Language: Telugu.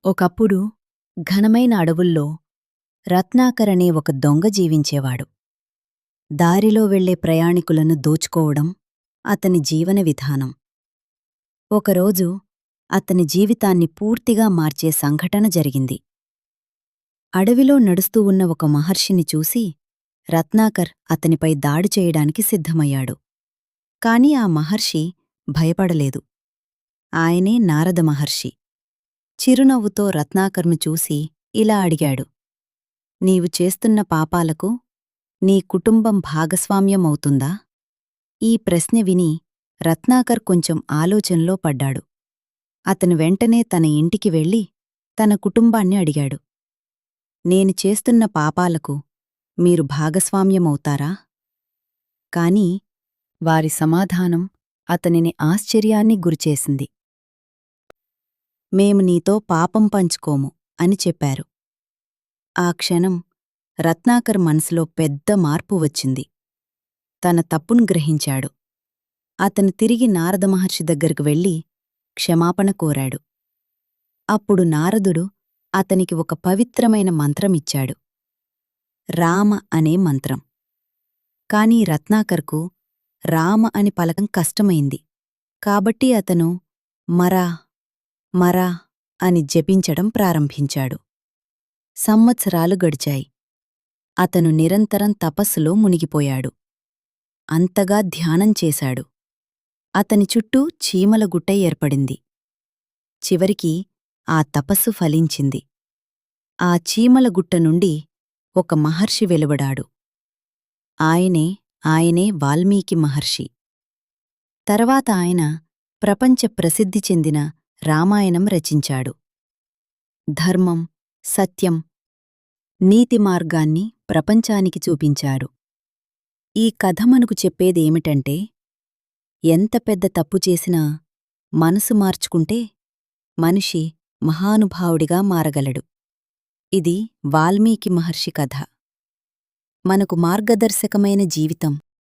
ఒకప్పుడు ఘనమైన అడవుల్లో రత్నాకర్ అనే ఒక దొంగ జీవించేవాడు. దారిలో వెళ్లే ప్రయాణికులను దోచుకోవడం అతని జీవన విధానం. ఒకరోజు అతని జీవితాన్ని పూర్తిగా మార్చే సంఘటన జరిగింది. అడవిలో నడుస్తూ ఉన్న ఒక మహర్షిని చూసి రత్నాకర్ అతనిపై దాడి చేయడానికి సిద్ధమయ్యాడు. కాని ఆ మహర్షి భయపడలేదు. ఆయనే నారద మహర్షి. చిరునవ్వుతో రత్నాకర్ను చూసి ఇలా అడిగాడు: నీవు చేస్తున్న పాపాలకు నీ కుటుంబం భాగస్వామ్యమవుతుందా? ఈ ప్రశ్న విని రత్నాకర్ కొంచెం ఆలోచనలో పడ్డాడు. అతను వెంటనే తన ఇంటికి వెళ్ళి తన కుటుంబాన్ని అడిగాడు: నేను చేస్తున్న పాపాలకు మీరు భాగస్వామ్యమవుతారా? కాని వారి సమాధానం అతనిని ఆశ్చర్యాన్ని గురిచేసింది. మేము నీతో పాపం పంచుకోము అని చెప్పారు. ఆ క్షణం రత్నాకర్ మనసులో పెద్ద మార్పు వచ్చింది. తన తప్పును గ్రహించాడు. అతను తిరిగి నారద మహర్షి దగ్గరకు వెళ్ళి క్షమాపణ కోరాడు. అప్పుడు నారదుడు అతనికి ఒక పవిత్రమైన మంత్రమిచ్చాడు. రామ అనే మంత్రం. కాని రత్నాకర్కు రామ అని పలకం కష్టమైంది. కాబట్టి అతను మరా మరా అని జపించడం ప్రారంభించాడు. సంవత్సరాలు గడిచాయి. అతను నిరంతరం తపస్సులో మునిగిపోయాడు. అంతగా ధ్యానం చేశాడు. అతని చుట్టూ చీమల గుట్ట ఏర్పడింది. చివరికి ఆ తపస్సు ఫలించింది. ఆ చీమల గుట్ట నుండి ఒక మహర్షి వెలువడాడు. ఆయనే వాల్మీకి మహర్షి. తర్వాత ఆయన ప్రపంచ ప్రసిద్ధి చెందిన రామాయణం రచించాడు. ధర్మం, సత్యం, నీతి మార్గాన్ని ప్రపంచానికి చూపించారు. ఈ కథ మనకు చెప్పేదేమిటంటే, ఎంత పెద్ద తప్పు చేసినా మనసు మార్చుకుంటే మనిషి మహానుభావుడిగా మారగలడు. ఇది వాల్మీకి మహర్షి కథ. మనకు మార్గదర్శకమైన జీవితం